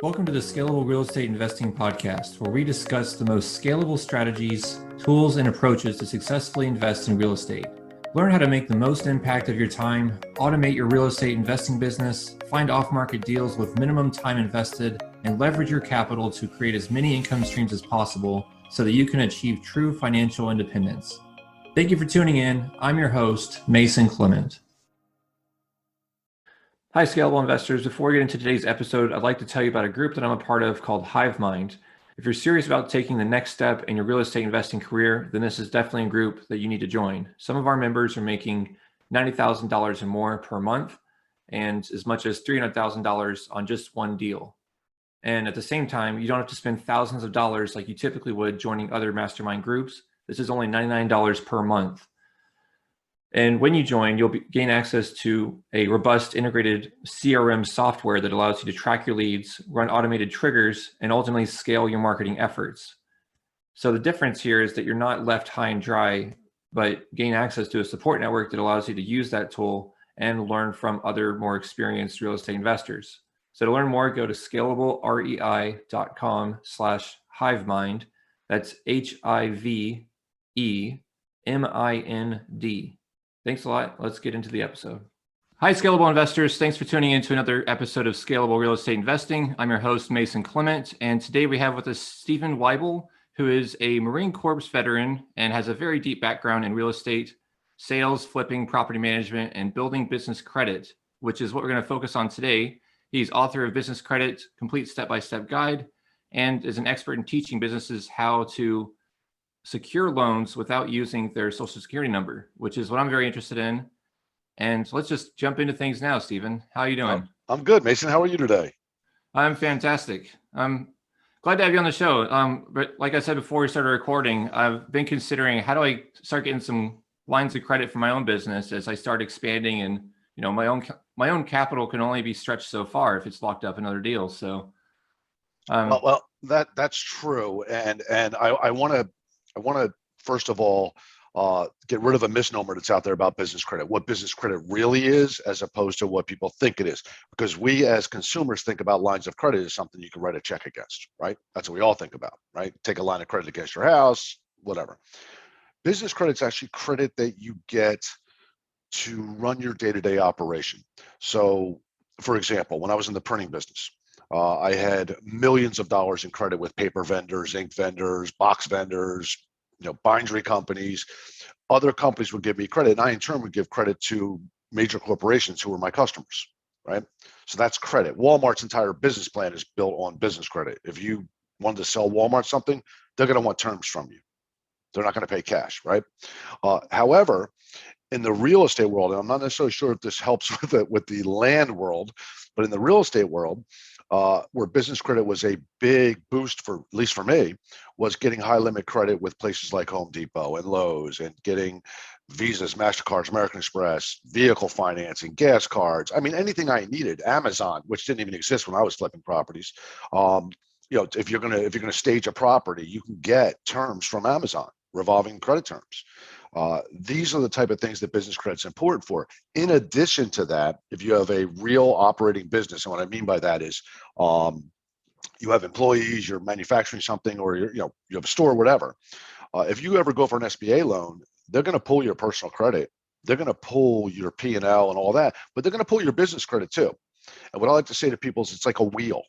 Welcome to the Scalable Real Estate Investing Podcast, where we discuss the most scalable strategies, tools, and approaches to successfully invest in real estate. Learn how to make the most impact of your time, automate your real estate investing business, find off-market deals with minimum time invested, and leverage your capital to create as many income streams as possible so that you can achieve true financial independence. Thank you for tuning in. I'm your host, Mason Clement. Hi, Scalable Investors. Before we get into today's episode, I'd like to tell you about a group that I'm a part of called HiveMind. If you're serious about taking the next step in your real estate investing career, then this is definitely a group that you need to join. Some of our members are making $90,000 and more per month, and as much as $300,000 on just one deal. And at the same time, you don't have to spend thousands of dollars like you typically would joining other mastermind groups. This is only $99 per month. And when you join, you'll gain access to a robust integrated CRM software that allows you to track your leads, run automated triggers, and ultimately scale your marketing efforts. So the difference here is that you're not left high and dry, but gain access to a support network that allows you to use that tool and learn from other more experienced real estate investors. So to learn more, go to scalablerei.com/HiveMind. That's HIVEMIND. Thanks a lot. Let's get into the episode. Hi, Scalable Investors. Thanks for tuning in to another episode of Scalable Real Estate Investing. I'm your host, Mason Clement, and today we have with us Stephen Wible, who is a Marine Corps veteran and has a very deep background in real estate, sales, flipping, property management, and building business credit, which is what we're going to focus on today. He's author of Business Credit, Complete Step-by-Step Guide, and is an expert in teaching businesses how to secure loans without using their social security number, which is what I'm very interested in. And let's just jump into things now, Stephen. How are you doing? I'm good, Mason. How are you today? I'm fantastic. I'm glad to have you on the show. But like I said before we started recording, I've been considering how do I start getting some lines of credit for my own business as I start expanding, and my own capital can only be stretched so far if it's locked up in other deals. So, that's true, and I want to first of all get rid of a misnomer that's out there about business credit, what business credit really is, as opposed to what people think it is. Because we as consumers think about lines of credit as something you can write a check against, right? That's what we all think about, right? Take a line of credit against your house, whatever. Business credit's actually credit that you get to run your day-to-day operation. So, for example, when I was in the printing business, I had millions of dollars in credit with paper vendors, ink vendors, box vendors, bindery companies. Other companies would give me credit, and I in turn would give credit to major corporations who were my customers, right? So that's credit. Walmart's entire business plan is built on business credit. If you wanted to sell Walmart something, they're going to want terms from you. They're not going to pay cash, right? However, in the real estate world, and I'm not necessarily sure if this helps with the land world, but in the real estate world, where business credit was a big boost for, at least for me, was getting high limit credit with places like Home Depot and Lowe's, and getting Visas, MasterCards, American Express, vehicle financing, gas cards. I mean, anything I needed. Amazon, which didn't even exist when I was flipping properties. If you're gonna stage a property, you can get terms from Amazon, revolving credit terms. These are the type of things that business credit is important for. In addition to that, if you have a real operating business, and what I mean by that is you have employees, you're manufacturing something, or you have a store, whatever. If you ever go for an SBA loan, they're going to pull your personal credit. They're going to pull your P&L and all that, but they're going to pull your business credit too. And what I like to say to people is it's like a wheel.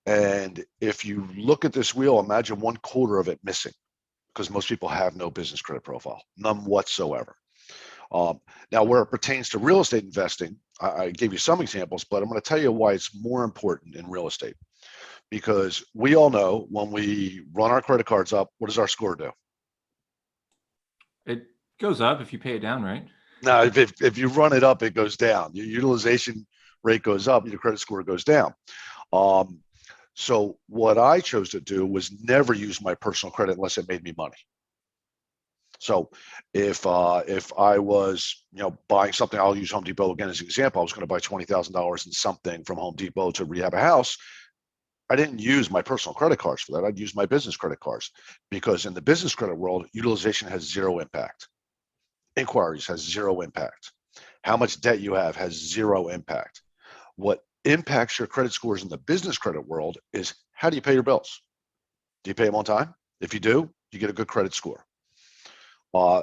And if you look at this wheel, imagine 1/4 of it missing, because most people have no business credit profile, none whatsoever. Now, where it pertains to real estate investing, I gave you some examples, but I'm going to tell you why it's more important in real estate. Because we all know when we run our credit cards up, what does our score do? it goes up if you pay it down, right? Now, if you run it up, it goes down. Your utilization rate goes up, your credit score goes down. So what I chose to do was never use my personal credit unless it made me money. So if I was buying something, I'll use Home Depot again as an example. I was going to buy $20,000 in something from Home Depot to rehab a house. I didn't use my personal credit cards for that. I'd use my business credit cards, because in the business credit world, utilization has zero impact. Inquiries has zero impact. How much debt you have has zero impact. What impacts your credit scores in the business credit world is how do you pay your bills? Do you pay them on time? If you do, you get a good credit score.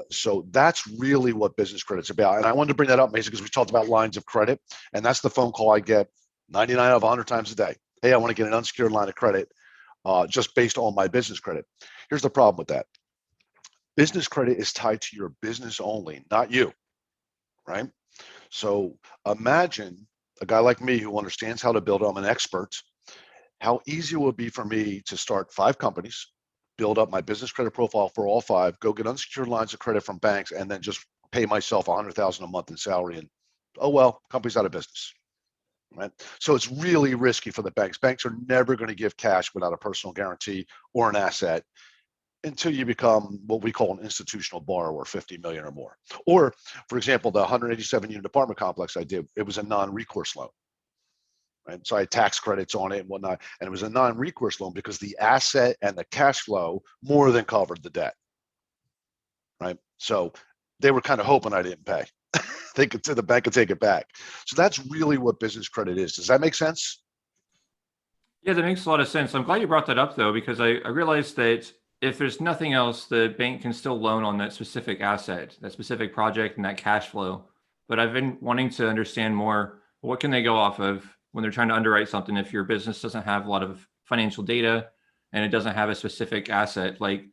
So that's really what business credit's about. And I wanted to bring that up, Mason, because we talked about lines of credit, and that's the phone call I get 99 out of 100 times a day. Hey, I want to get an unsecured line of credit just based on my business credit. Here's the problem with that. Business credit is tied to your business only, not you, right? So imagine a guy like me who understands how to build. I'm an expert. How easy it would be for me to start 5 companies, build up my business credit profile for all 5, go get unsecured lines of credit from banks, and then just pay myself $100,000 a month in salary. And oh well, company's out of business, right? So it's really risky for the banks. Banks are never going to give cash without a personal guarantee or an asset until you become what we call an institutional borrower, 50 million or more. Or, for example, the 187 unit apartment complex I did, it was a non-recourse loan. Right? So I had tax credits on it and whatnot, and it was a non-recourse loan because the asset and the cash flow more than covered the debt, right? So they were kind of hoping I didn't pay. The bank could take it back. So that's really what business credit is. Does that make sense? Yeah, that makes a lot of sense. I'm glad you brought that up, though, because I realized that if there's nothing else, the bank can still loan on that specific asset, that specific project, and that cash flow. But I've been wanting to understand more, what can they go off of when they're trying to underwrite something if your business doesn't have a lot of financial data and it doesn't have a specific asset? Like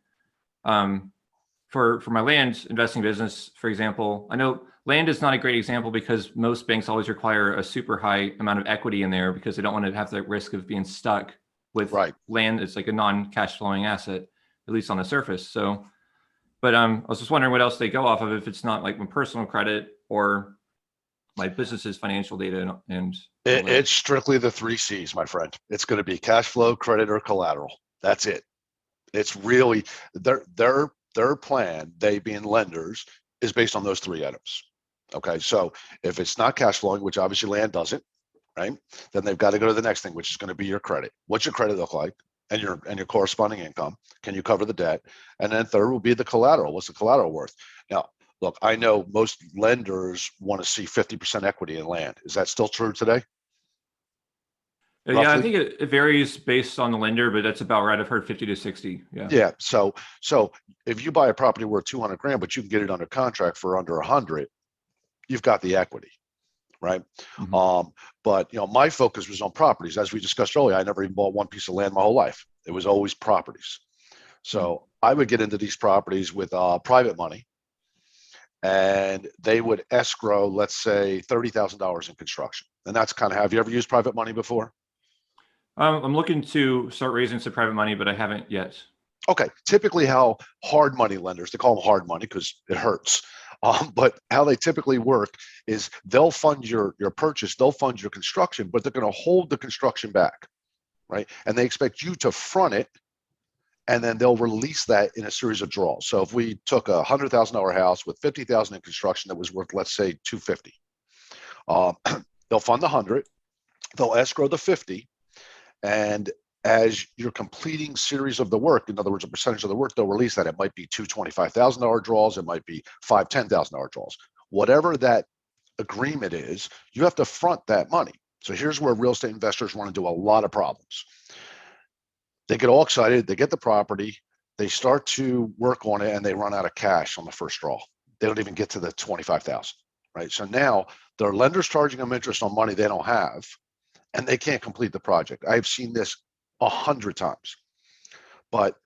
for my land investing business, for example, I know land is not a great example because most banks always require a super high amount of equity in there because they don't want to have the risk of being stuck with land. It's like a non-cash flowing asset, at least on the surface. So, but I was just wondering what else they go off of if it's not like my personal credit or my business's financial data. And it's strictly the 3 C's, my friend. It's going to be cash flow, credit, or collateral. That's it. It's really their plan, they being lenders, is based on those 3 items. Okay, so if it's not cash flowing, which obviously land doesn't, right? Then they've got to go to the next thing, which is going to be your credit. What's your credit look like? And your corresponding income. Can you cover the debt? And then third will be the collateral. What's the collateral worth? Now, look, I know most lenders want to see 50% equity in land. Is that still true today? Yeah, I think it varies based on the lender, but that's about right. I've heard 50 to 60. Yeah. Yeah. So if you buy a property worth 200 grand, but you can get it under contract for under 100, you've got the equity, right? Mm-hmm. But my focus was on properties. As we discussed earlier, I never even bought one piece of land my whole life. It was always properties. So I would get into these properties with private money, and they would escrow, let's say, $30,000 in construction. And that's kind of, have you ever used private money before? I'm looking to start raising some private money, but I haven't yet. Okay. Typically how hard money lenders, they call them hard money because it hurts. But how they typically work is they'll fund your purchase, they'll fund your construction, but they're going to hold the construction back, right? And they expect you to front it, and then they'll release that in a series of draws. So if we took a $100,000 house with $50,000 in construction that was worth, let's say, $250, they'll fund the 100, they'll escrow the 50, and as you're completing series of the work, in other words, a percentage of the work, they'll release that. It might be 2 $25,000 draws. It might be 5 $10,000 draws. Whatever that agreement is, you have to front that money. So here's where real estate investors run into a lot of problems. They get all excited. They get the property. They start to work on it, and they run out of cash on the first draw. They don't even get to the 25,000, right? So now their lender's charging them interest on money they don't have, and they can't complete the project. I've seen this 100 times. But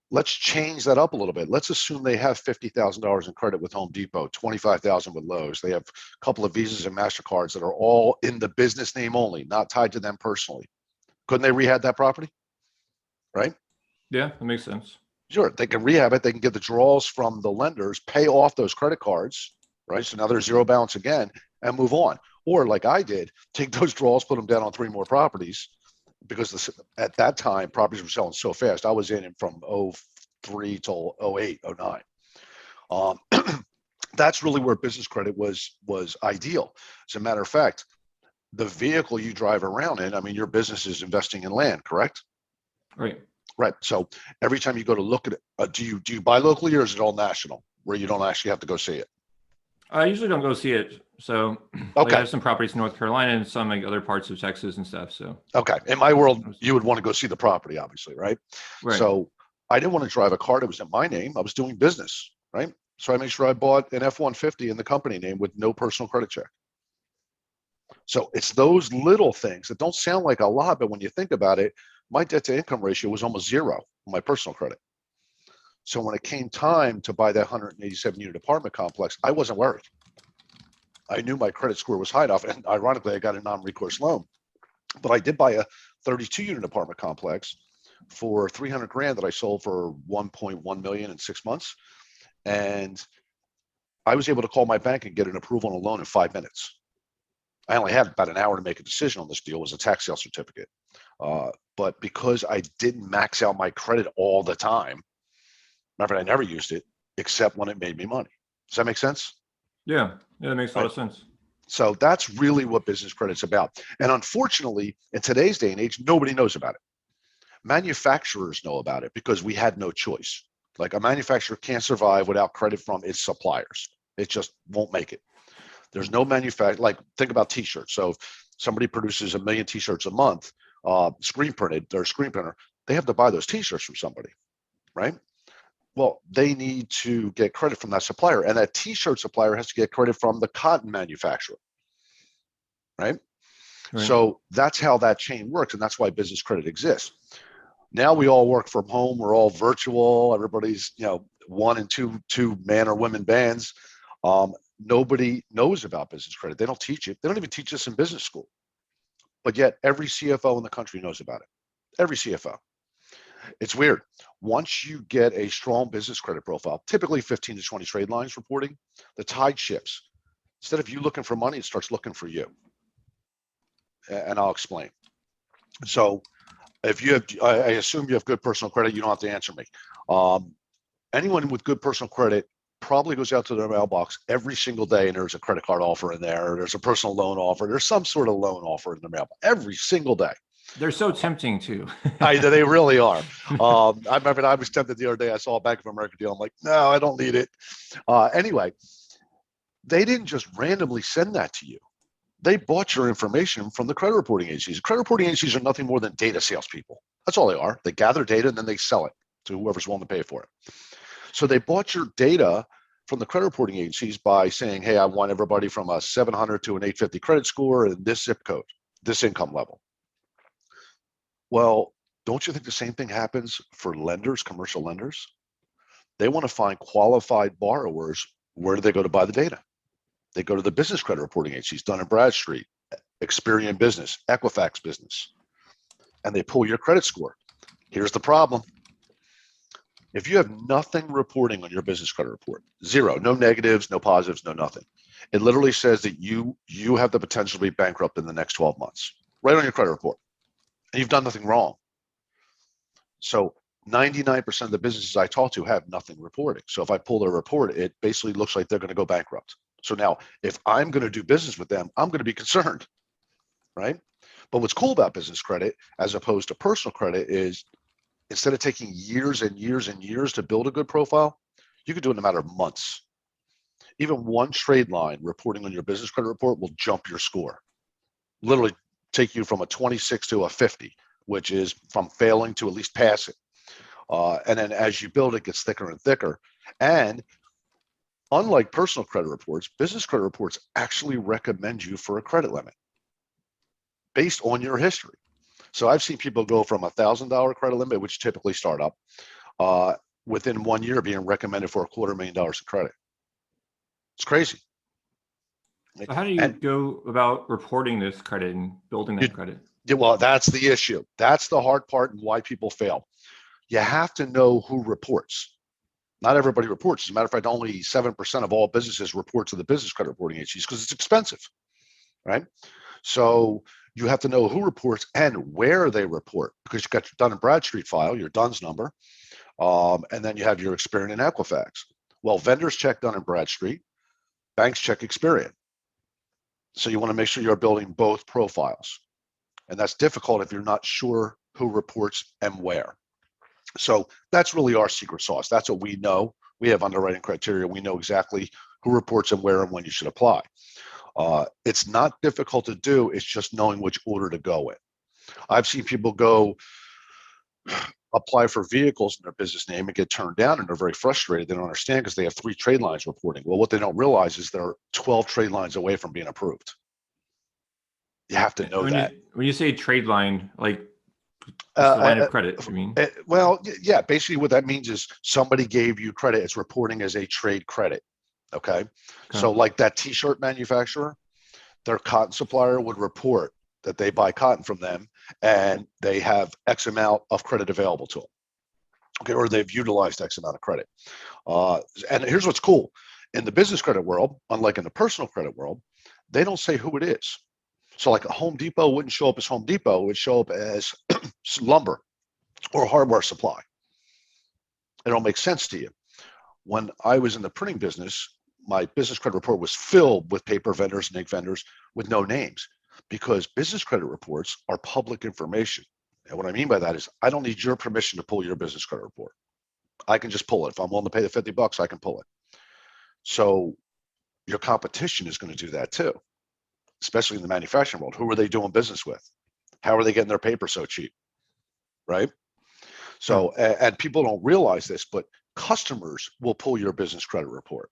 let's change that up a little bit. Let's assume they have $50,000 in credit with Home Depot, 25,000 with Lowe's. They have a couple of Visas and MasterCards that are all in the business name only, not tied to them personally. Couldn't they rehab that property? Right? Yeah, that makes sense. Sure. They can rehab it. They can get the draws from the lenders, pay off those credit cards, right? So now they're zero balance again and move on. Or like I did, take those draws, put them down on 3 more properties, because at that time, properties were selling so fast. I was in from 03 till 08, 09. That's really where business credit was ideal. As a matter of fact, the vehicle you drive around in, I mean, your business is investing in land, correct? Right. Right. So every time you go to look at it, do you buy locally, or is it all national where you don't actually have to go see it? I usually don't go see it. So like I Okay. have some properties in North Carolina and some like other parts of Texas and stuff. So Okay. In my world, you would want to go see the property, obviously, right? right. So I didn't want to drive a car that was in my name. I was doing business, right? So I made sure I bought an F-150 in the company name with no personal credit check. So it's those little things that don't sound like a lot, but when you think about it, my debt to income ratio was almost zero on my personal credit. So when it came time to buy that 187 unit apartment complex, I wasn't worried. I knew my credit score was high enough. And ironically, I got a non-recourse loan. But I did buy a 32 unit apartment complex for 300 grand that I sold for 1.1 million in 6 months. And I was able to call my bank and get an approval on a loan in 5 minutes. I only had about an hour to make a decision on this deal. It was a tax sale certificate. But because I didn't max out my credit all the time, remember, I never used it except when it made me money. Does that make sense? Yeah. Yeah, that makes a lot of sense. So that's really what business credit's about. And unfortunately, in today's day and age, nobody knows about it. Manufacturers know about it because we had no choice. Like a manufacturer can't survive without credit from its suppliers. It just won't make it. There's no manufacturer, like think about t-shirts. So if somebody produces 1 million t-shirts a month, screen printed, their screen printer, they have to buy those t-shirts from somebody, right? Well, they need to get credit from that supplier, and that t-shirt supplier has to get credit from the cotton manufacturer, right? So that's how that chain works, and that's why business credit exists. Now we all work from home. We're all virtual. Everybody's, one and two man or women bands. Nobody knows about business credit. They don't teach it. They don't even teach us in business school. But yet every CFO in the country knows about it. Every CFO. It's weird. Once you get a strong business credit profile, typically 15 to 20 trade lines reporting, the tide shifts. Instead of you looking for money, it starts looking for you. And I'll explain. So if you have, I assume you have good personal credit, you don't have to answer me. Anyone with good personal credit probably goes out to their mailbox every single day and there's a credit card offer in there, there's a personal loan offer, there's some sort of loan offer in the mailbox every single day. They're so tempting too. They really are. I remember I was tempted the other day. I saw a Bank of America deal. I'm like, no, I don't need it. Anyway, they didn't just randomly send that to you. They bought your information from the credit reporting agencies. Credit reporting agencies are nothing more than data salespeople. That's all they are. They gather data and then they sell it to whoever's willing to pay for it. So they bought your data from the credit reporting agencies by saying, hey, I want everybody from a 700 to an 850 credit score and this zip code, this income level. Well, don't you think the same thing happens for lenders, commercial lenders? They want to find qualified borrowers. Where do they go to buy the data? They go to the business credit reporting agencies, Dun Bradstreet, Experian Business, Equifax Business, and they pull your credit score. Here's the problem. If you have nothing reporting on your business credit report, zero, no negatives, no positives, no nothing, it literally says that you have the potential to be bankrupt in the next 12 months, right on your credit report, and you've done nothing wrong. So 99% of the businesses I talk to have nothing reporting. So if I pull their report, it basically looks like they're going to go bankrupt. So now if I'm going to do business with them, I'm going to be concerned, right? But what's cool about business credit as opposed to personal credit is instead of taking years and years and years to build a good profile, you can do it in a matter of months. Even one trade line reporting on your business credit report will jump your score. Literally take you from a 26 to a 50, which is from failing to at least passing. And then as you build, it gets thicker and thicker. And unlike personal credit reports, business credit reports actually recommend you for a credit limit based on your history. So I've seen people go from $1,000 credit limit, which typically start up, within 1 year being recommended for $250,000 of credit. It's crazy. So how do you go about reporting this credit and building that credit? Well, that's the issue. That's the hard part and why people fail. You have to know who reports. Not everybody reports. As a matter of fact, only 7% of all businesses report to the business credit reporting agencies because it's expensive, right? So you have to know who reports and where they report because you've got your Dun Bradstreet file, your DUNS number, and then you have your Experian and Equifax. Well, vendors check Dun Bradstreet, banks check Experian. So you want to make sure you're building both profiles. And that's difficult if you're not sure who reports and where. So that's really our secret sauce. That's what we know. We have underwriting criteria. We know exactly who reports and where and when you should apply. It's not difficult to do. It's just knowing which order to go in. I've seen people go apply for vehicles in their business name and get turned down, and they're very frustrated. They don't understand because they have 3 trade lines reporting. Well, what they don't realize is they're 12 trade lines away from being approved. You have to know that. When you say trade line, like the line of credit, you mean? Well, yeah, basically what that means is somebody gave you credit. It's reporting as a trade credit. Okay. So like that t-shirt manufacturer, their cotton supplier would report that they buy cotton from them and they have X amount of credit available to them. Okay. Or they've utilized X amount of credit. And here's what's cool. In the business credit world, unlike in the personal credit world, they don't say who it is. So like a Home Depot wouldn't show up as Home Depot, it would show up as lumber or hardware supply. It don't make sense to you. When I was in the printing business, my business credit report was filled with paper vendors and ink vendors with no names, because business credit reports are public information. And what I mean by that is I don't need your permission to pull your business credit report. I can just pull it. If I'm willing to pay the $50, I can pull it. So your competition is going to do that too, especially in the manufacturing world. Who are they doing business with? How are they getting their paper so cheap? Right? So, and people don't realize this, but customers will pull your business credit report.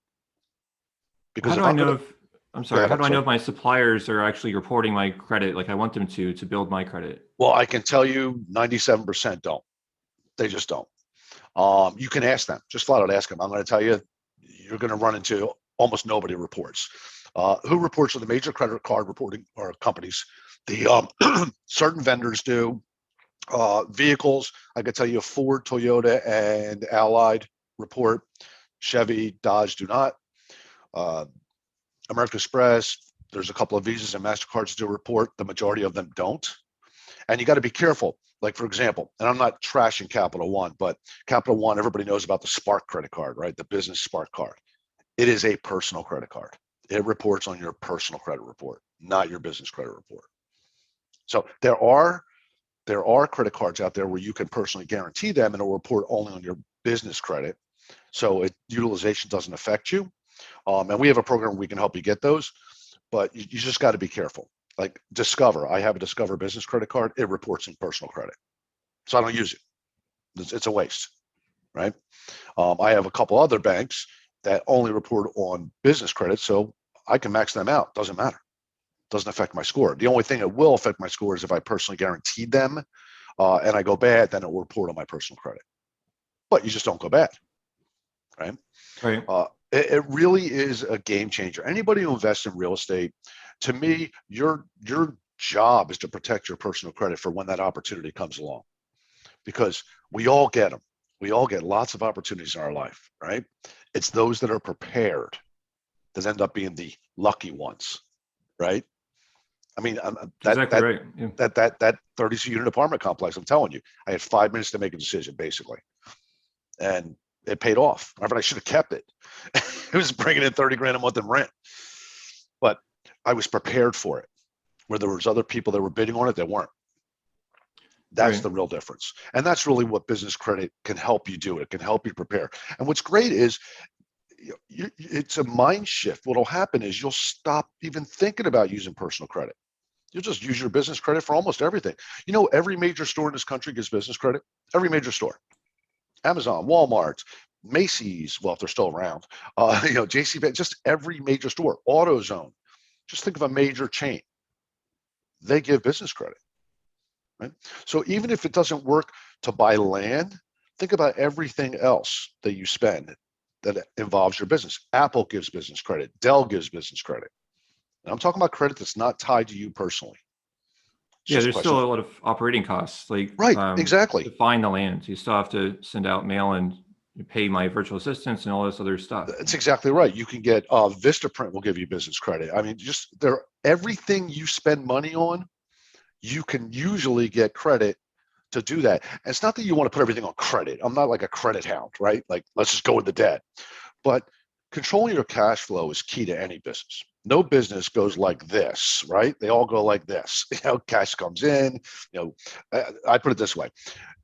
Because how do I know if my suppliers are actually reporting my credit like I want them to build my credit? Well, I can tell you 97% don't. They just don't. You can ask them, just flat out ask them. I'm going to tell you, you're going to run into almost nobody reports. Who reports are the major credit card reporting or companies. The certain vendors do. Vehicles, I can tell you Ford, Toyota, and Allied report. Chevy, Dodge do not. American Express, there's a couple of Visas and MasterCards do report. The majority of them don't. And you got to be careful. Like, for example, and I'm not trashing Capital One, but Capital One, everybody knows about the Spark credit card, right? The business Spark card. It is a personal credit card. It reports on your personal credit report, not your business credit report. So there are credit cards out there where you can personally guarantee them and it'll report only on your business credit. So utilization doesn't affect you. And we have a program where we can help you get those, but you just got to be careful. Like Discover, I have a Discover business credit card. It reports in personal credit. So I don't use it. It's a waste, right? I have a couple other banks that only report on business credit, so I can max them out. Doesn't matter. Doesn't affect my score. The only thing that will affect my score is if I personally guaranteed them and I go bad, then it will report on my personal credit. But you just don't go bad, right? Right. It really is a game changer. Anybody who invests in real estate, to me, your job is to protect your personal credit for when that opportunity comes along, because we all get them. We all get lots of opportunities in our life, right? It's those that are prepared that end up being the lucky ones, right? I mean, exactly right. Yeah. That 32-unit apartment complex, I'm telling you, I had 5 minutes to make a decision, basically. And it paid off. I should have kept it. It was bringing in 30 grand a month in rent, but I was prepared for it. Where there was other people that were bidding on it that weren't. That's the real difference. And that's really what business credit can help you do. It can help you prepare. And what's great is it's a mind shift. What'll happen is you'll stop even thinking about using personal credit. You'll just use your business credit for almost everything. You know, every major store in this country gives business credit. Every major store. Amazon, Walmart, Macy's, well, if they're still around, JCPenney, just every major store, AutoZone. Just think of a major chain. They give business credit, right? So even if it doesn't work to buy land, think about everything else that you spend that involves your business. Apple gives business credit. Dell gives business credit. And I'm talking about credit that's not tied to you personally. Yeah, there's still a lot of operating costs, like exactly. To find the land, you still have to send out mail and pay my virtual assistants and all this other stuff. That's exactly right. You can get Vistaprint will give you business credit. I mean, just everything you spend money on, you can usually get credit to do that. And it's not that you want to put everything on credit. I'm not like a credit hound, right? Like, let's just go into debt. But controlling your cash flow is key to any business. No business goes like this, right? They all go like this. Cash comes in. I put it this way: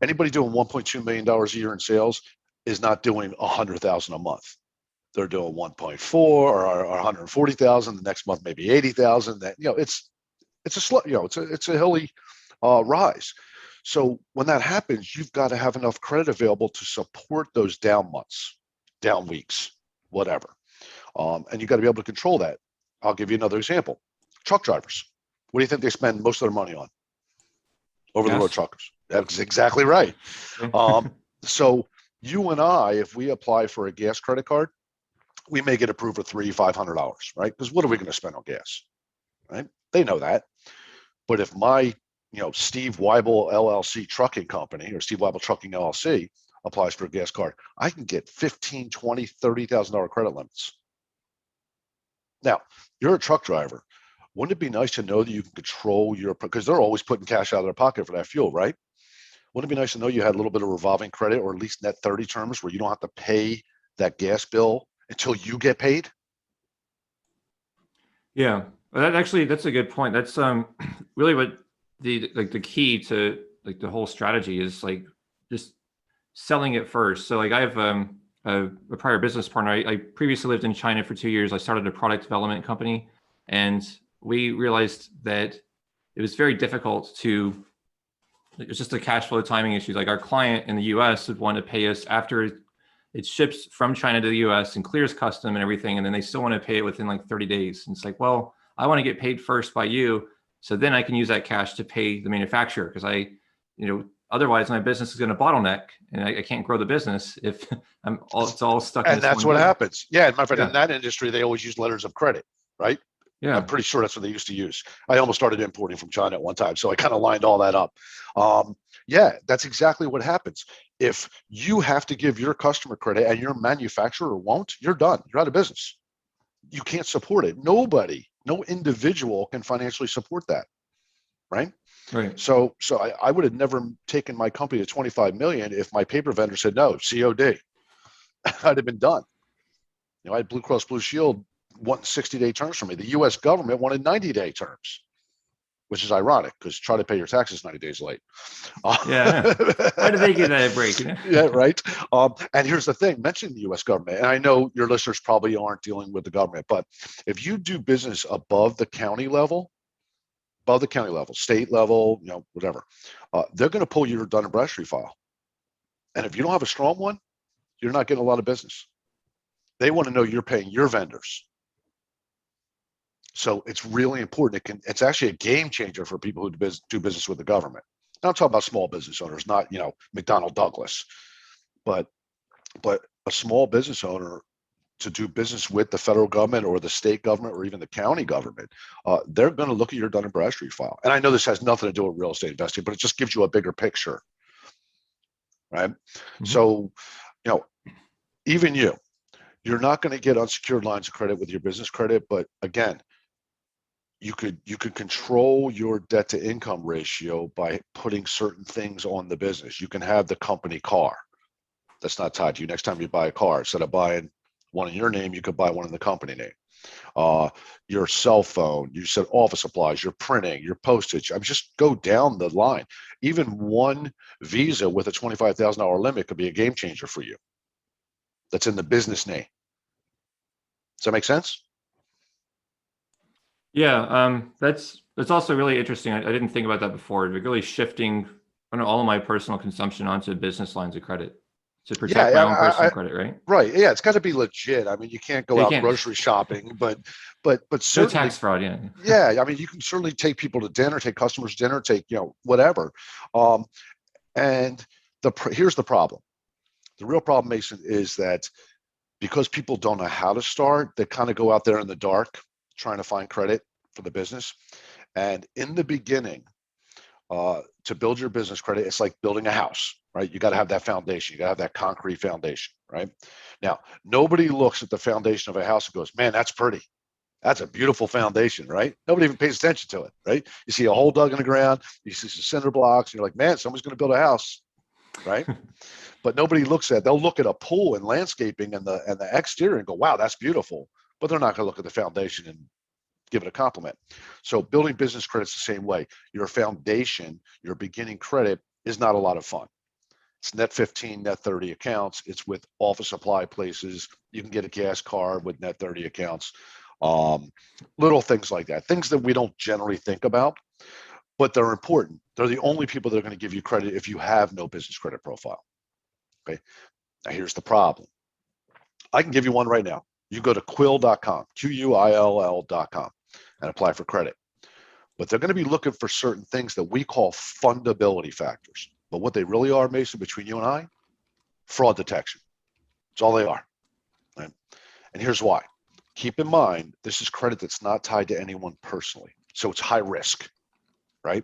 anybody doing $1.2 million a year in sales is not doing $100,000 a month. they're doing 1.4 or 140,000. The next month, maybe 80,000. That, it's a slow, it's a hilly rise. So when that happens, you've got to have enough credit available to support those down months, down weeks, whatever. And you got to be able to control that. I'll give you another example. Truck drivers. What do you think they spend most of their money on? Over the road truckers. That's exactly right. So you and I, if we apply for a gas credit card, we may get approved for $300-500, right? Because what are we going to spend on gas, right? They know that. But if my, Steve Wible LLC trucking company or Steve Wible Trucking LLC applies for a gas card, I can get $15,000, $20,000, $30,000 credit limits. Now, you're a truck driver. Wouldn't it be nice to know that you can control your, because they're always putting cash out of their pocket for that fuel, right? Wouldn't it be nice to know you had a little bit of revolving credit, or at least net 30 terms, where you don't have to pay that gas bill until you get paid? Yeah, well, that's a good point. That's really what the key to like the whole strategy is, like just selling it first. So like I have a prior business partner. I previously lived in China for 2 years. I started a product development company, and we realized that it was very difficult to, it's just a cash flow timing issue. Like our client in the US would want to pay us after it ships from China to the US and clears custom and everything, and then they still want to pay it within like 30 days. And it's like, well, I want to get paid first by you, so then I can use that cash to pay the manufacturer, because otherwise my business is going to bottleneck and I can't grow the business if it's all stuck in And this that's one what deal. happens. Yeah, my friend, in that industry, they always use letters of credit, right? Yeah. I'm pretty sure that's what they used to use. I almost started importing from China at one time, so I kind of lined all that up. Yeah, that's exactly what happens. If you have to give your customer credit and your manufacturer won't, you're done. You're out of business. You can't support it. Nobody, no individual can financially support that, right? Right. So I would have never taken my company to 25 million if my paper vendor said no, COD. I'd have been done. I had Blue Cross Blue Shield wanting 60-day terms from me. The U.S. government wanted 90-day terms, which is ironic because try to pay your taxes 90 days late. Yeah. Why do they get that break? Yeah, right. And here's the thing, mentioning the U.S. government, and I know your listeners probably aren't dealing with the government, but if you do business above the county level, state level, whatever, they're going to pull your Dun Bradstreet file. And if you don't have a strong one, you're not getting a lot of business. They want to know you're paying your vendors. So it's really important. It's actually a game changer for people who do business with the government. Now I'm talking about small business owners, not McDonnell Douglas, but a small business owner to do business with the federal government or the state government or even the county government, they're going to look at your Dun & Bradstreet file. And I know this has nothing to do with real estate investing, but it just gives you a bigger picture, right? Mm-hmm. So, even you're not going to get unsecured lines of credit with your business credit, but again, you could control your debt to income ratio by putting certain things on the business. You can have the company car that's not tied to you. Next time you buy a car, instead of buying one in your name, you could buy one in the company name. Your cell phone, you said office supplies, your printing, your postage. I mean, just go down the line. Even one Visa with a $25,000 limit could be a game changer for you. That's in the business name. Does that make sense? Yeah, that's also really interesting. I didn't think about that before. We're really shifting all of my personal consumption onto business lines of credit to protect my own personal credit, right? Right. Yeah, it's got to be legit. I mean, you can't go out grocery shopping, but certainly, no tax fraud. Yeah. Yeah, I mean, you can certainly take people to dinner, take customers to dinner, take whatever. And here's the problem. The real problem, Mason, is that because people don't know how to start, they kind of go out there in the dark trying to find credit for the business. And in the beginning, to build your business credit, it's like building a house, right? You got to have that foundation. You got to have that concrete foundation, right? Now, nobody looks at the foundation of a house and goes, man, that's pretty. That's a beautiful foundation, right? Nobody even pays attention to it, right? You see a hole dug in the ground, you see some cinder blocks, and you're like, man, someone's going to build a house, right? But nobody looks at, they'll look at a pool and landscaping and the exterior and go, wow, that's beautiful. But they're not going to look at the foundation and give it a compliment. So building business credit's the same way. Your foundation, your beginning credit is not a lot of fun. It's net 15, net 30 accounts. It's with office supply places. You can get a gas card with net 30 accounts. Little things like that, things that we don't generally think about, but they're important. They're the only people that are going to give you credit if you have no business credit profile. Okay. Now here's the problem. I can give you one right now. You go to quill.com, Quill.com, and apply for credit. But they're going to be looking for certain things that we call fundability factors. But what they really are, Mason, between you and I, fraud detection. That's all they are. Right? And here's why. Keep in mind, this is credit that's not tied to anyone personally. So it's high risk, right?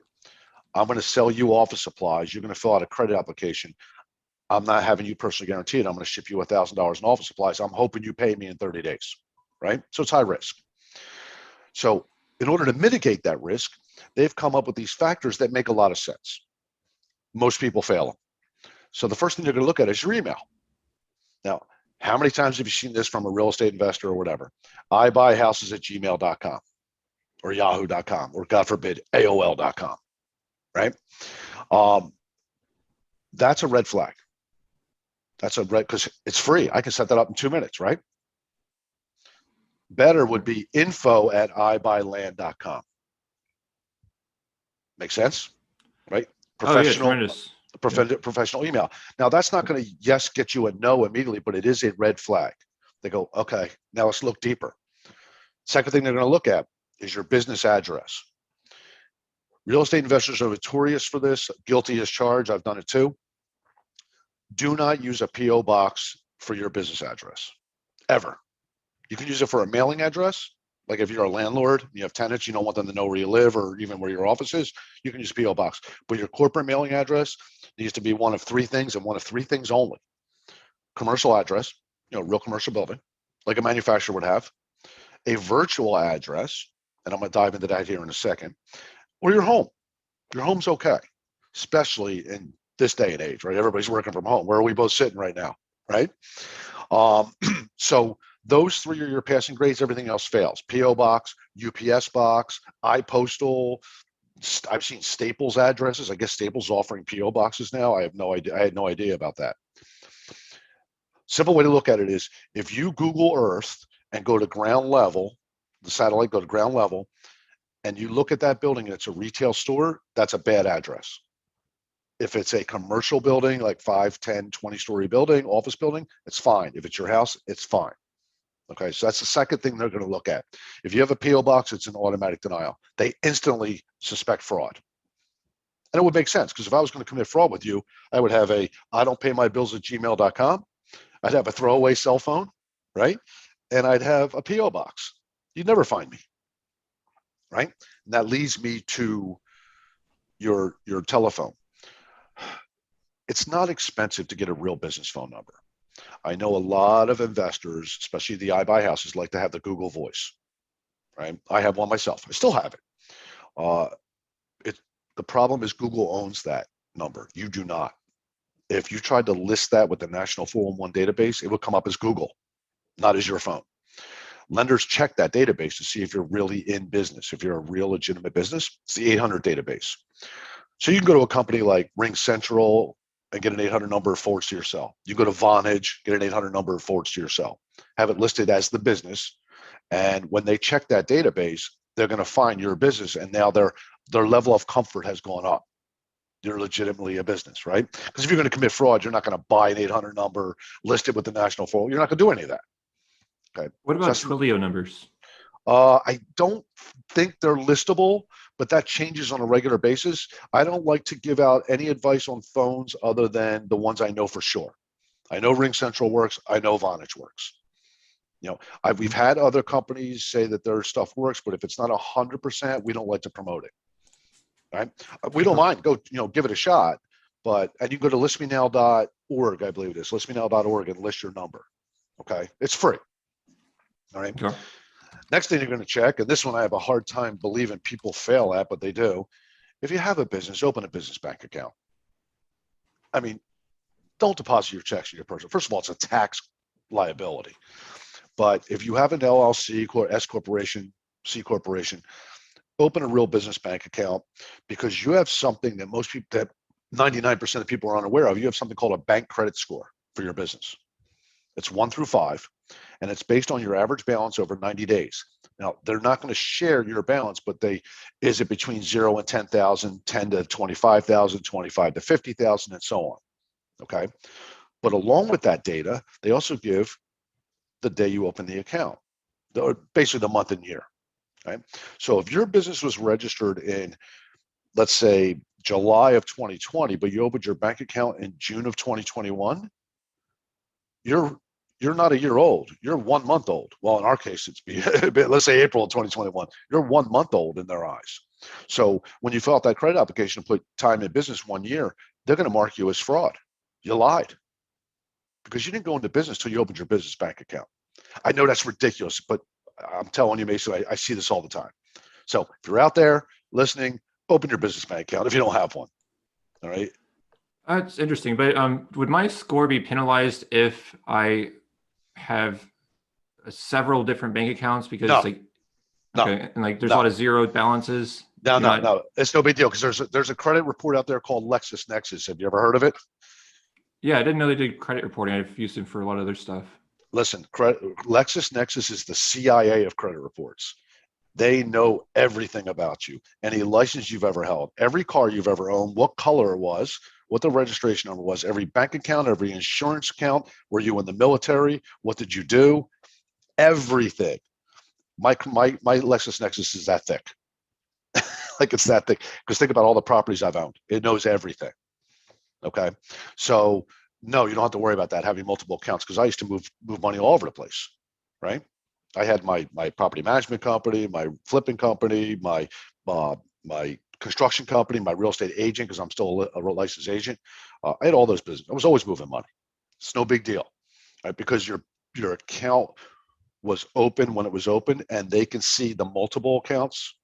I'm going to sell you office supplies. You're going to fill out a credit application. I'm not having you personally guaranteed. I'm going to ship you $1,000 in office supplies. I'm hoping you pay me in 30 days, right? So it's high risk. So in order to mitigate that risk, they've come up with these factors that make a lot of sense. Most people fail them. So the first thing you're going to look at is your email. Now, how many times have you seen this from a real estate investor or whatever? I buy houses at gmail.com or yahoo.com or God forbid, AOL.com, right? That's a red flag. That's a red, because it's free. I can set that up in 2 minutes, right? Better would be info@ibuyland.com. Make sense, right? Professional, professional email. Now that's not going to get you a no immediately, but it is a red flag. They go, okay, now let's look deeper. Second thing they're going to look at is your business address. Real estate investors are notorious for this. Guilty as charged. I've done it too. Do not use a PO box for your business address, ever. You can use it for a mailing address. Like if you're a landlord, you have tenants, you don't want them to know where you live or even where your office is, you can use a PO box. But your corporate mailing address needs to be one of three things and one of three things only. Commercial address, real commercial building, like a manufacturer would have. A virtual address, and I'm going to dive into that here in a second, or your home. Your home's okay, especially in this day and age, right? Everybody's working from home. Where are we both sitting right now, right? So those three are your passing grades. Everything else fails. PO box, UPS box, iPostal. I've seen Staples addresses. I guess Staples offering PO boxes now. I have no idea. I had no idea about that. Simple way to look at it is if you Google Earth and go to ground level, the satellite, go to ground level, and you look at that building and it's a retail store, that's a bad address. If it's a commercial building, like 5, 10, 20-story building, office building, it's fine. If it's your house, it's fine. Okay, so that's the second thing they're going to look at. If you have a PO box, it's an automatic denial. They instantly suspect fraud. And it would make sense, because if I was going to commit fraud with you, I would have I don't pay my bills at gmail.com. I'd have a throwaway cell phone, right? And I'd have a PO box. You'd never find me, right? And that leads me to your telephone. It's not expensive to get a real business phone number. I know a lot of investors, especially the iBuy houses, like to have the Google Voice, right? I have one myself. I still have it. The problem is Google owns that number. You do not. If you tried to list that with the National 411 database, it would come up as Google, not as your phone. Lenders check that database to see if you're really in business, if you're a real legitimate business. It's the 800 database. So you can go to a company like Ring Central and get an 800 number forwards to your cell. You go to Vonage, get an 800 number forwards to your cell. Have it listed as the business. And when they check that database, they're going to find your business. And now their level of comfort has gone up. You're legitimately a business, right? Because if you're going to commit fraud, you're not going to buy an 800 number, list it with the National 4. You're not going to do any of that. Okay. What about Twilio numbers? I don't think they're listable, but that changes on a regular basis. I don't like to give out any advice on phones other than the ones I know for sure. I know Ring Central works. I know Vonage works. We've had other companies say that their stuff works, but if it's not 100%, we don't like to promote it. Right? We don't mind. Go, give it a shot. And you go to listmenow.org, I believe it is, listmenow.org, and list your number. Okay, it's free. All right. Okay. Next thing you're going to check, and this one I have a hard time believing people fail at, but they do. If you have a business, open a business bank account. I mean, don't deposit your checks in your personal. First of all, it's a tax liability. But if you have an LLC, S corporation, C corporation, open a real business bank account, because you have something that most people, that 99% of people are unaware of, you have something called a bank credit score for your business. It's 1 through 5, and it's based on your average balance over 90 days. Now, they're not going to share your balance, but is it between 0 and 10,000, 10 to 25,000, 25 to 50,000, and so on. Okay. But along with that data, they also give the day you open the account, or basically the month and year. Right. So if your business was registered in, let's say, July of 2020, but you opened your bank account in June of 2021, you're not a year old. You're 1 month old. Well, in our case, let's say April of 2021. You're 1 month old in their eyes. So when you fill out that credit application and put time in business 1 year, they're going to mark you as fraud. You lied because you didn't go into business till you opened your business bank account. I know that's ridiculous, but I'm telling you, Mason, I see this all the time. So if you're out there listening, open your business bank account if you don't have one. All right. That's interesting. But would my score be penalized if I have several different bank accounts? Because no. like, no. Okay, and like there's a lot of zeroed balances. No. It's no big deal because there's a credit report out there called LexisNexis. Have you ever heard of it? Yeah, I didn't know they did credit reporting. I've used them for a lot of other stuff. Listen, LexisNexis is the CIA of credit reports. They know everything about you, any license you've ever held, every car you've ever owned, what color it was, what the registration number was, every bank account, every insurance account. Were you in the military? What did you do? Everything. My LexisNexis is that thick. Like it's that thick. Because think about all the properties I've owned. It knows everything. Okay. So no, you don't have to worry about that, having multiple accounts, because I used to move money all over the place, right? I had my property management company, my flipping company, my construction company, my real estate agent, because I'm still a licensed agent. I had all those businesses. I was always moving money. It's no big deal, right? Because your account was open when it was open, and they can see the multiple accounts.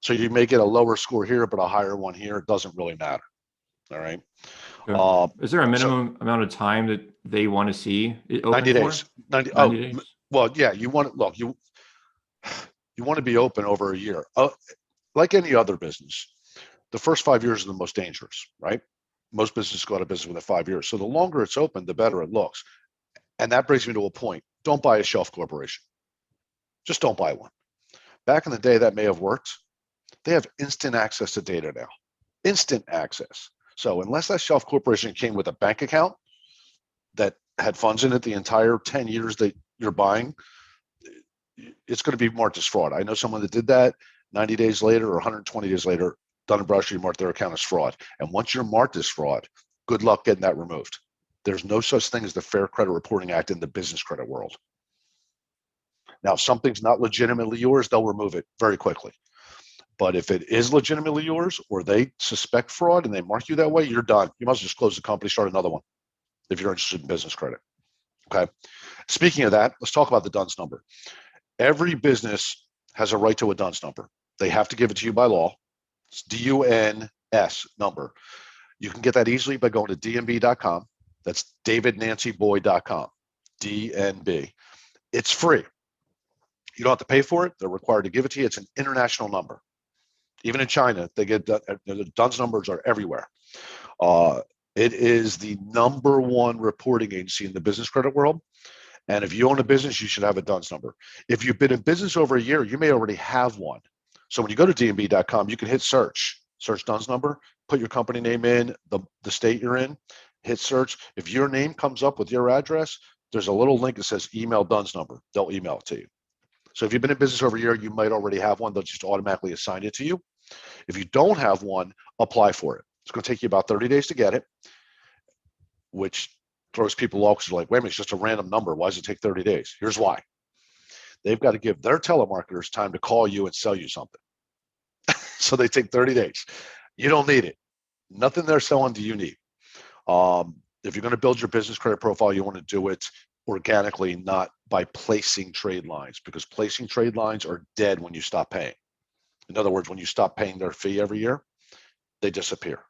So you may get a lower score here, but a higher one here. It doesn't really matter. All right. Okay. Is there a minimum amount of time that they want to see it open 90 for? days. 90 days. Well, yeah, you want you want to be open over a year. Like any other business, the first 5 years are the most dangerous, right? Most businesses go out of business within 5 years. So the longer it's open, the better it looks. And that brings me to a point. Don't buy a shelf corporation. Just don't buy one. Back in the day, that may have worked. They have instant access to data now. Instant access. So unless that shelf corporation came with a bank account that had funds in it the entire 10 years that you're buying, it's going to be marked as fraud. I know someone that did that. 90 days later or 120 days later, Dun Bradstreet marked their account as fraud. And once you're marked as fraud, good luck getting that removed. There's no such thing as the Fair Credit Reporting Act in the business credit world. Now, if something's not legitimately yours, they'll remove it very quickly. But if it is legitimately yours, or they suspect fraud and they mark you that way, you're done. You must just close the company, start another one if you're interested in business credit. Okay. Speaking of that, let's talk about the DUNS number. Every business has a right to a DUNS number. They have to give it to you by law. It's DUNS number. You can get that easily by going to dnb.com. That's davidnancyboy.com. DNB. It's free. You don't have to pay for it. They're required to give it to you. It's an international number. Even in China, they get the DUNS numbers are everywhere. It is the #1 reporting agency in the business credit world. And if you own a business, you should have a DUNS number. If you've been in business over a year, you may already have one. So when you go to dnb.com, you can hit search DUNS number, put your company name in, the state you're in, hit search. If your name comes up with your address, there's a little link that says email DUNS number. They'll email it to you. So if you've been in business over a year, you might already have one. They'll just automatically assign it to you. If you don't have one, apply for it. It's going to take you about 30 days to get it, which throws people off because they're like, wait a minute, it's just a random number. Why does it take 30 days? Here's why. They've got to give their telemarketers time to call you and sell you something. So they take 30 days. You don't need it. Nothing they're selling do you need. If you're going to build your business credit profile, you want to do it organically, not by placing trade lines, because placing trade lines are dead when you stop paying. In other words, when you stop paying their fee every year, they disappear.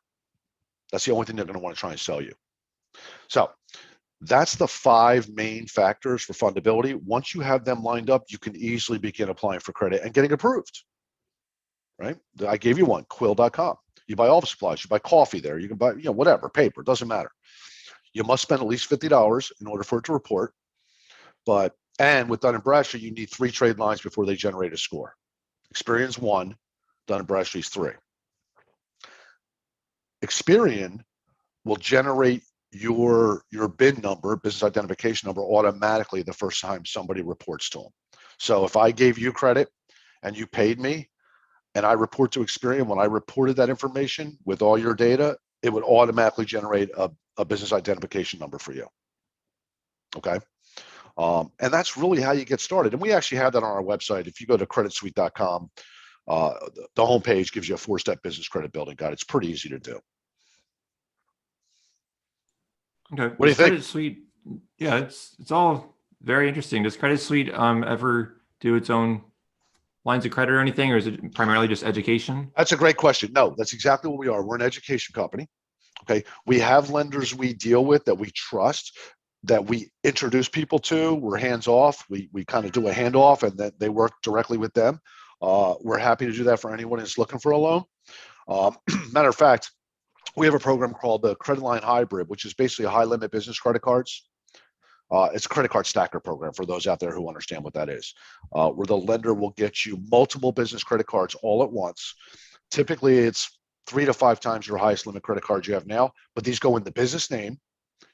That's the only thing they're going to want to try and sell you. So that's the 5 main factors for fundability. Once you have them lined up, you can easily begin applying for credit and getting approved, right? I gave you one, quill.com. You buy office supplies, you buy coffee there, you can buy, whatever, paper, doesn't matter. You must spend at least $50 in order for it to report. And with Dun Bradstreet, you need 3 trade lines before they generate a score. Experian's 1, Dun Bradstreet's 3. Experian will generate your BIN number, business identification number, automatically the first time somebody reports to them. So if I gave you credit and you paid me and I report to Experian, when I reported that information with all your data, it would automatically generate a business identification number for you. Okay. And that's really how you get started. And we actually have that on our website. If you go to creditsuite.com, the homepage gives you a 4-step business credit building guide. It's pretty easy to do. Okay. What do you think? Credit Suite, yeah, it's all very interesting. Does Credit Suite ever do its own lines of credit or anything, or is it primarily just education? That's a great question. No, that's exactly what we are. We're an education company. Okay. We have lenders we deal with that we trust, that we introduce people to. We're hands off. We kind of do a handoff and then they work directly with them. We're happy to do that for anyone who's looking for a loan. Matter of fact, we have a program called the Credit Line Hybrid, which is basically a high limit business credit cards. It's a credit card stacker program for those out there who understand what that is, where the lender will get you multiple business credit cards all at once. Typically, it's 3 to 5 times your highest limit credit cards you have now, but these go in the business name.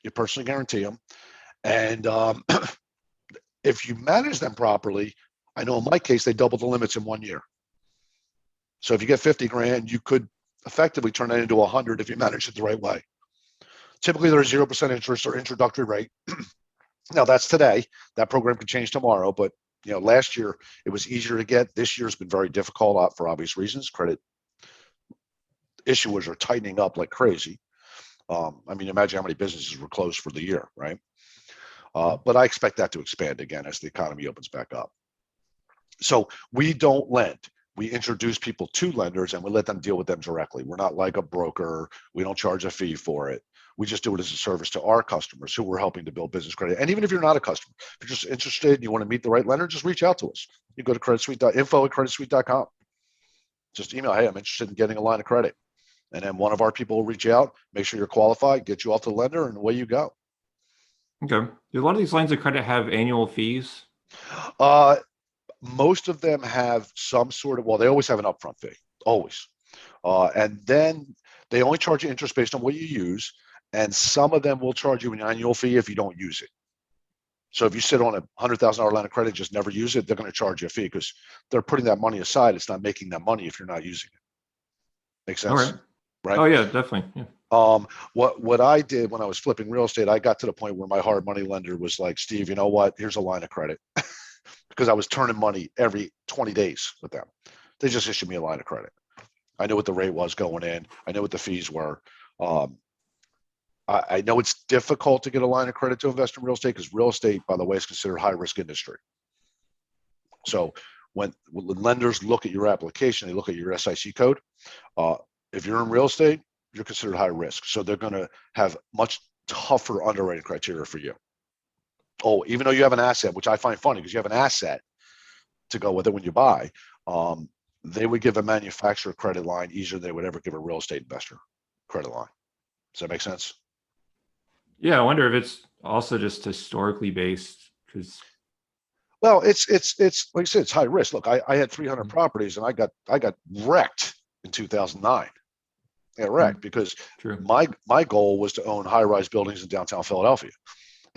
You personally guarantee them. And if you manage them properly, I know in my case, they double the limits in 1 year. So if you get 50 grand, you could effectively turn that into 100 if you manage it the right way. Typically, there's 0% interest or introductory rate. Now that's today. That program could change tomorrow, but last year it was easier to get. This year's been very difficult for obvious reasons. Credit issuers are tightening up like crazy. I mean, imagine how many businesses were closed for the year, right? But I expect that to expand again as the economy opens back up. So we don't lend. We introduce people to lenders and we let them deal with them directly. We're not like a broker. We don't charge a fee for it. We just do it as a service to our customers who we're helping to build business credit. And even if you're not a customer, if you're just interested and you want to meet the right lender, just reach out to us. You go to info@creditsuite.com. Just email, hey, I'm interested in getting a line of credit. And then one of our people will reach out, make sure you're qualified, get you off to the lender, and away you go. Okay. Do a lot of these lines of credit have annual fees? Most of them have some sort of, well, they always have an upfront fee, always. And then they only charge you interest based on what you use. And some of them will charge you an annual fee if you don't use it. So if you sit on a $100,000 line of credit, just never use it, they're going to charge you a fee because they're putting that money aside. It's not making them money if you're not using it. Make sense? All right. Right? Oh yeah, definitely. Yeah. What I did when I was flipping real estate, I got to the point where my hard money lender was like, Steve, you know what? Here's a line of credit. Because I was turning money every 20 days with them. They just issued me a line of credit. I knew what the rate was going in. I knew what the fees were. I know it's difficult to get a line of credit to invest in real estate because real estate, by the way, is considered high risk industry. So when lenders look at your application, they look at your SIC code. If you're in real estate, you're considered high risk. So they're going to have much tougher underwriting criteria for you. Oh, even though you have an asset, which I find funny because you have an asset to go with it when you buy, they would give a manufacturer credit line easier than they would ever give a real estate investor credit line. Does that make sense? Yeah, I wonder if it's also just historically based because. Well, it's like I said, it's high risk. Look, I had 300 properties and I got wrecked in 2009. Yeah, wrecked because my goal was to own high-rise buildings in downtown Philadelphia.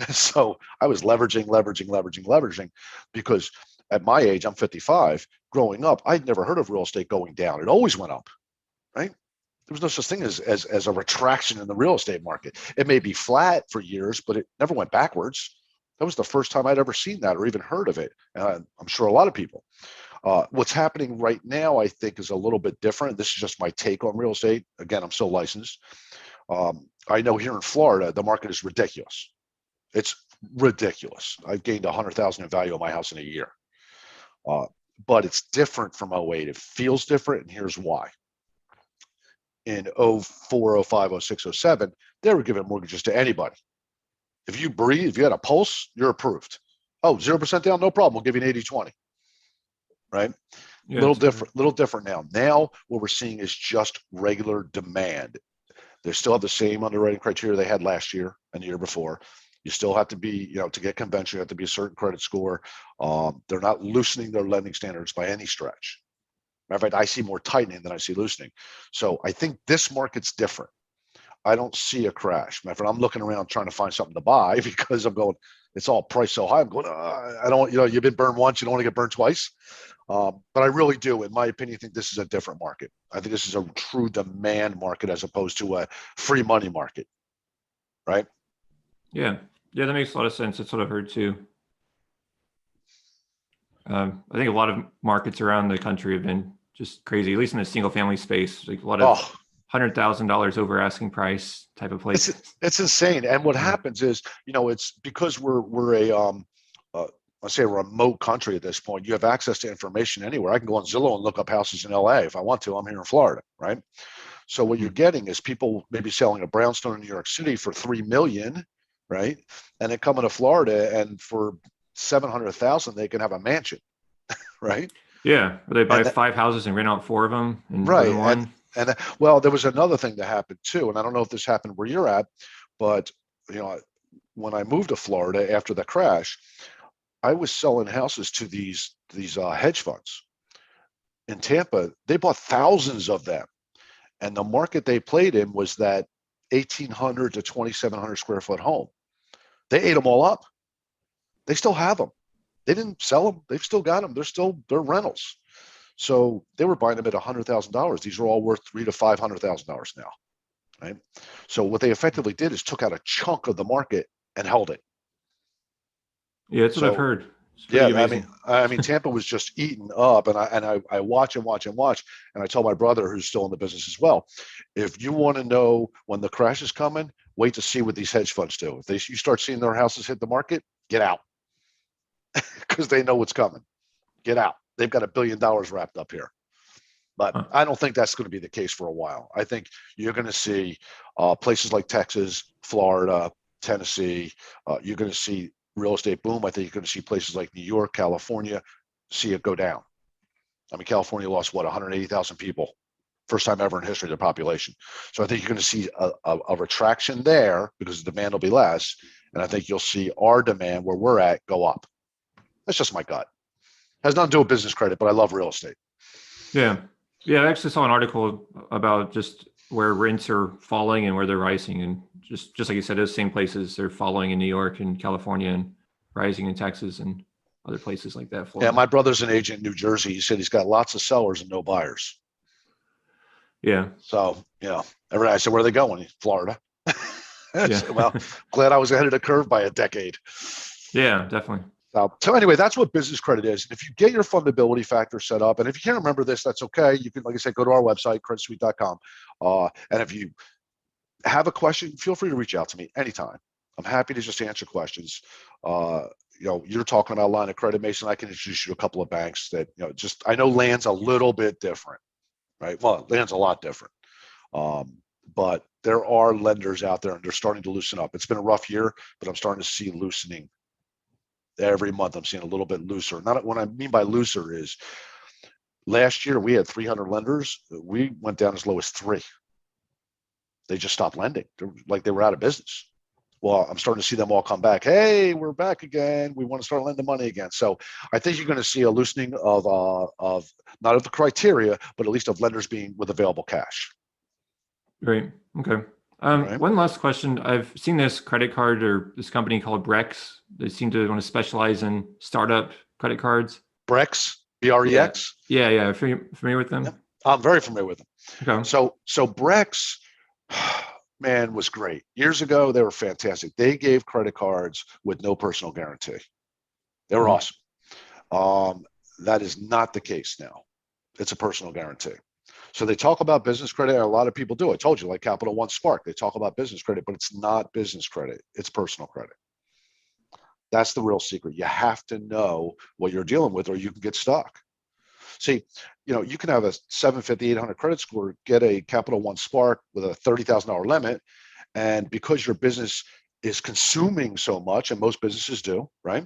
So I was leveraging because at my age, I'm 55. Growing up, I'd never heard of real estate going down. It always went up, right? There was no such thing as a retraction in the real estate market. It may be flat for years, but it never went backwards. That was the first time I'd ever seen that or even heard of it. And I'm sure a lot of people. What's happening right now, I think, is a little bit different. This is just my take on real estate. Again, I'm still licensed. I know here in Florida, the market is ridiculous. It's ridiculous. I've gained 100,000 in value on my house in a year. But it's different from 08. It feels different, and here's why. In 04, 05, 06, 07, they were giving mortgages to anybody. If you breathe, if you had a pulse, you're approved. Oh, 0% down, no problem. We'll give you an 80-20. Right? Yeah, it's Little different now. Now what we're seeing is just regular demand. They still have the same underwriting criteria they had last year and the year before. You still have to be, to get convention, you have to be a certain credit score. They're not loosening their lending standards by any stretch. Matter of fact, I see more tightening than I see loosening. So I think this market's different. I don't see a crash. My friend, I'm looking around trying to find something to buy because I'm going, it's all priced so high. I'm going, I don't, you've been burned once, you don't want to get burned twice. But I really do, in my opinion, think this is a different market. I think this is a true demand market as opposed to a free money market, right? Yeah, that makes a lot of sense. That's what I've heard too. I think a lot of markets around the country have been just crazy, at least in the single family space. Like a lot of $100,000 over asking price type of places. It's insane. And what happens is, it's because we're a let's say a remote country at this point. You have access to information anywhere. I can go on Zillow and look up houses in LA if I want to. I'm here in Florida, right? So what you're getting is people maybe selling a brownstone in New York City for $3 million, right? And then coming to Florida, and for $700,000 they can have a mansion, right? Yeah, or they buy 5 houses and rent out 4 of them, and right. And well, there was another thing that happened too, and I don't know if this happened where you're at, but when I moved to Florida after the crash, I was selling houses to these hedge funds in Tampa. They bought thousands of them, and the market they played in was that 1,800 to 2,700 square foot home. They ate them all up. They still have them. They didn't sell them. They've still got them. They're rentals. So they were buying them at $100,000. These are all worth $300,000 to $500,000 now, right? So what they effectively did is took out a chunk of the market and held it. Yeah, that's what I've heard. Yeah, amazing. I mean, Tampa was just eaten up, and I watch and watch and watch, and I tell my brother, who's still in the business as well, if you want to know when the crash is coming, wait to see what these hedge funds do. If you start seeing their houses hit the market, get out, because they know what's coming. Get out. They've got $1 billion wrapped up here. But I don't think that's going to be the case for a while. I think you're going to see places like Texas, Florida, Tennessee. You're going to see real estate boom. I think you're going to see places like New York, California, see it go down. I mean, California lost 180,000 people, first time ever in history of their population. So I think you're going to see a retraction there because the demand will be less, and I think you'll see our demand where we're at go up. That's just my gut. Has nothing to do with business credit, but I love real estate. Yeah, I actually saw an article about just where rents are falling and where they're rising, and just like you said, those same places they're falling in New York and California, and rising in Texas and other places like that. Florida. Yeah, my brother's an agent in New Jersey. He said he's got lots of sellers and no buyers. Yeah. So I said, where are they going? Florida. Yeah. Said, well, glad I was ahead of the curve by a decade. Yeah, definitely. So anyway, that's what business credit is. And if you get your fundability factor set up, and if you can't remember this, that's okay. You can, like I said, go to our website, creditsuite.com. And if you have a question, feel free to reach out to me anytime. I'm happy to just answer questions. You're talking about line of credit, Mason. I can introduce you to a couple of banks that, I know Land's a little bit different, right? Well, Land's a lot different. But there are lenders out there and they're starting to loosen up. It's been a rough year, but I'm starting to see loosening. Every month I'm seeing a little bit looser. Not what I mean by looser is last year we had 300 lenders. We went down as low as 3. They just stopped lending. They were out of business. Well, I'm starting to see them all come back. Hey, we're back again. We want to start lending money again. So I think you're going to see a loosening of not of the criteria, but at least of lenders being with available cash. Great. Okay. Right. One last question. I've seen this credit card or this company called Brex. They seem to want to specialize in startup credit cards. Brex, B-R-E-X? Yeah. Familiar with them? Yeah. I'm very familiar with them. Okay. So Brex, man, was great. Years ago, they were fantastic. They gave credit cards with no personal guarantee. They were awesome. That is not the case now. It's a personal guarantee. So they talk about business credit, and a lot of people do. I told you, like Capital One Spark, they talk about business credit, but it's not business credit. It's personal credit. That's the real secret. You have to know what you're dealing with, or you can get stuck. See, you can have a 750, 800 credit score, get a Capital One Spark with a $30,000 limit, and because your business is consuming so much, and most businesses do, right?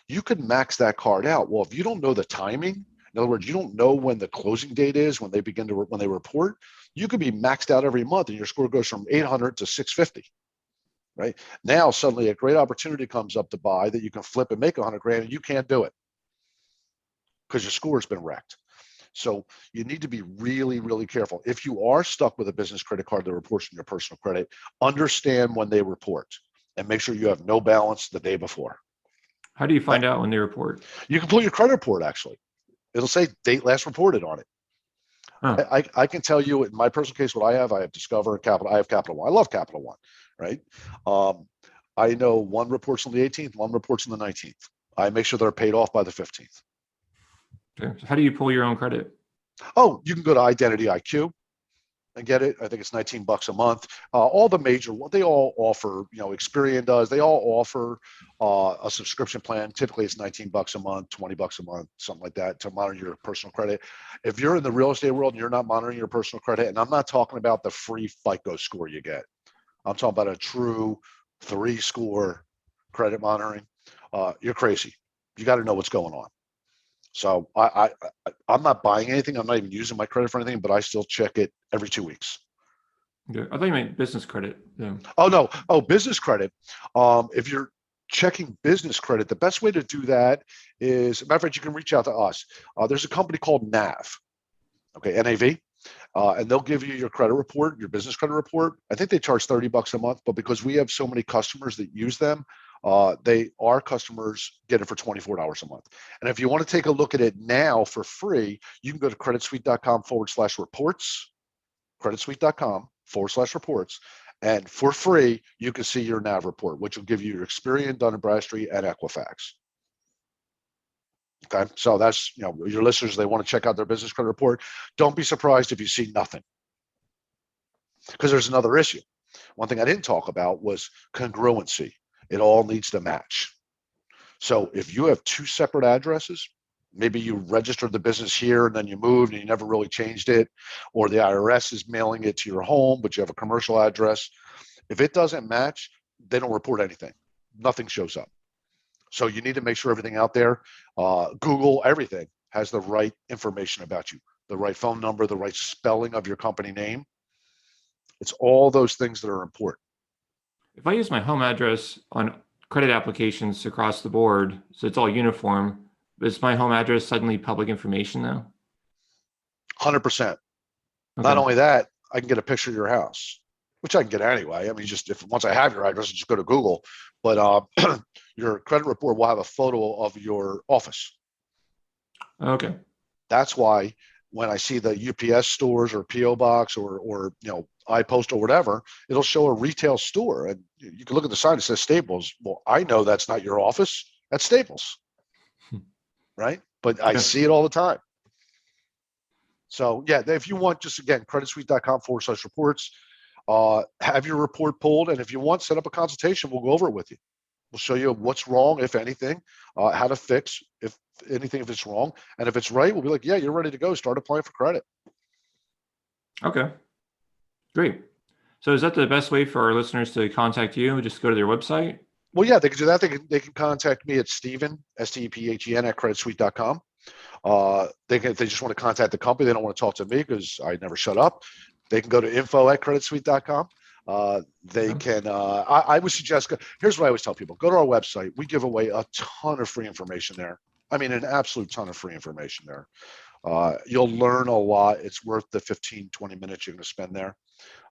You could max that card out. Well, if you don't know the timing, In other words, you don't know when the closing date is when they begin to when they report. You could be maxed out every month, and your score goes from 800 to 650. Right now, suddenly a great opportunity comes up to buy that you can flip and make 100 grand, and you can't do it because your score has been wrecked. So you need to be really, really careful. If you are stuck with a business credit card that reports from your personal credit, understand when they report and make sure you have no balance the day before. How do you find out when they report? You can pull your credit report, actually. It'll say date last reported on it. Huh. I can tell you in my personal case what I have Discover and Capital. I have Capital One. I love Capital One, right? I know one reports on the 18th, one reports on the 19th. I make sure they're paid off by the 15th. Okay. So how do you pull your own credit? Oh, you can go to Identity IQ and get it. I think it's $19 a month. All the major, they all offer, Experian does, they all offer a subscription plan. Typically it's $19 a month, $20 a month, something like that to monitor your personal credit. If you're in the real estate world and you're not monitoring your personal credit, and I'm not talking about the free FICO score you get, I'm talking about a true 3-score credit monitoring, you're crazy. You got to know what's going on. So I'm not buying anything. I'm not even using my credit for anything, but I still check it every 2 weeks. Okay. I thought you meant business credit. Yeah. Oh, no. Oh, business credit. If you're checking business credit, the best way to do that is, matter of fact, you can reach out to us. There's a company called NAV, okay, NAV, and they'll give you your credit report, your business credit report. I think they charge $30 a month, but because we have so many customers that use them, our customers get it for $24 a month. And if you want to take a look at it now for free, you can go to creditsuite.com/reports, creditsuite.com/reports. And for free, you can see your NAV report, which will give you your Experian, Dun Bradstreet, and Equifax. Okay, so that's, your listeners, they want to check out their business credit report. Don't be surprised if you see nothing, because there's another issue. One thing I didn't talk about was congruency. It all needs to match. So if you have 2 separate addresses, maybe you registered the business here and then you moved and you never really changed it, or the IRS is mailing it to your home, but you have a commercial address. If it doesn't match, they don't report anything. Nothing shows up. So you need to make sure everything out there, Google, everything has the right information about you, the right phone number, the right spelling of your company name. It's all those things that are important. If I use my home address on credit applications across the board, so it's all uniform, is my home address suddenly public information now? 100%. Okay. Not only that, I can get a picture of your house, which I can get anyway. I mean, once I have your address, just go to Google. But your credit report will have a photo of your office. Okay. That's why when I see the UPS stores or PO box or iPost or whatever, it'll show a retail store, and you can look at the sign that says Staples. Well, I know that's not your office. That's Staples, right? But I see it all the time. So yeah, if you want, just again, creditsuite.com/reports, have your report pulled, and if you want, set up a consultation. We'll go over it with you. We'll show you what's wrong, if anything, how to fix, if anything, if it's wrong. And if it's right, we'll be like, yeah, you're ready to go. Start applying for credit. Okay, great. So is that the best way for our listeners to contact you? Just go to their website? Well, yeah, they can do that. They can contact me at Stephen, STEPHEN, at creditsuite.com. If they just want to contact the company, they don't want to talk to me because I never shut up. They can go to info@creditsuite.com. They can, I would suggest, here's what I always tell people, go to our website. We give away a ton of free information there. I mean, an absolute ton of free information there. You'll learn a lot. It's worth the 15, 20 minutes you're going to spend there.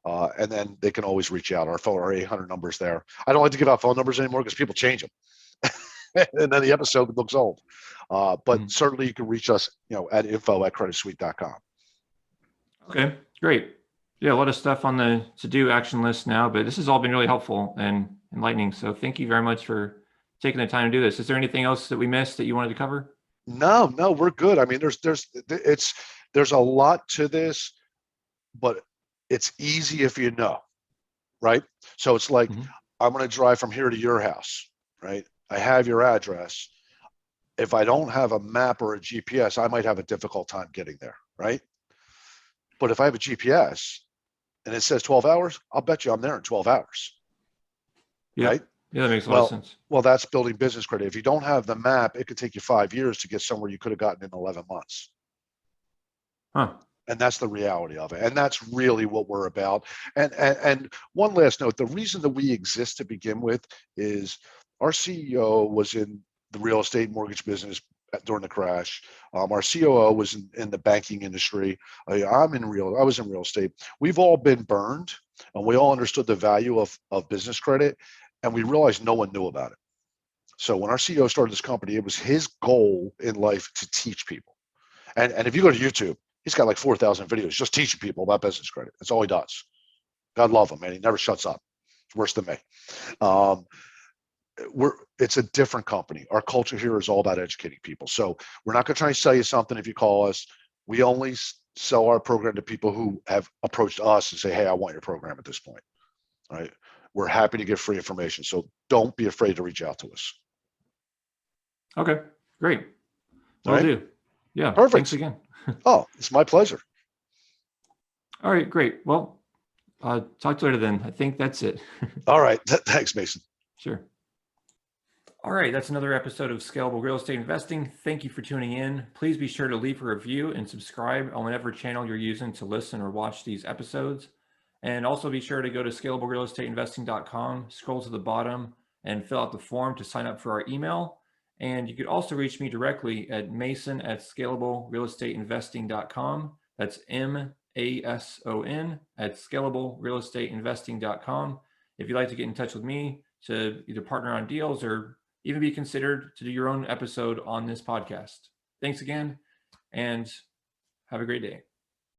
And then they can always reach out. Our 800 numbers there. I don't like to give out phone numbers anymore because people change them. And then the episode looks old. But certainly you can reach us, at info@creditsuite.com. Okay, great. Yeah, a lot of stuff on the to-do action list now, but this has all been really helpful and enlightening. So thank you very much for taking the time to do this. Is there anything else that we missed that you wanted to cover? No, we're good. I mean, there's a lot to this, but it's easy if you know, right? So it's like, I'm going to drive from here to your house, right? I have your address. If I don't have a map or a GPS, I might have a difficult time getting there, right? But if I have a GPS and it says 12 hours, I'll bet you I'm there in 12 hours, right? Yeah, that makes a lot of sense. Well, that's building business credit. If you don't have the map, it could take you 5 years to get somewhere you could have gotten in 11 months. Huh. And that's the reality of it. And that's really what we're about. And one last note, the reason that we exist to begin with is our CEO was in the real estate mortgage business during the crash. Our COO was in the banking industry. I was in real estate. We've all been burned, and we all understood the value of business credit, and we realized no one knew about it. So when our CEO started this company, it was his goal in life to teach people. And if you go to YouTube, he's got like 4,000 videos just teaching people about business credit. That's all he does. God love him, man. He never shuts up. It's worse than me. It's a different company. Our culture here is all about educating people. So we're not going to try and sell you something if you call us. We only sell our program to people who have approached us and say, hey, I want your program at this point. All right. We're happy to give free information. So don't be afraid to reach out to us. Okay, great. Will do. Yeah. Perfect. Thanks again. Oh, it's my pleasure. All right, great. Well, talk to you later then. I think that's it. All right. Thanks, Mason. Sure. All right, that's another episode of Scalable Real Estate Investing. Thank you for tuning in. Please be sure to leave a review and subscribe on whatever channel you're using to listen or watch these episodes. And also be sure to go to scalablerealestateinvesting.com, scroll to the bottom, and fill out the form to sign up for our email. And you could also reach me directly at mason@scalablerealestateinvesting.com. That's MASON at scalablerealestateinvesting.com. If you'd like to get in touch with me to either partner on deals or even be considered to do your own episode on this podcast. Thanks again, and have a great day.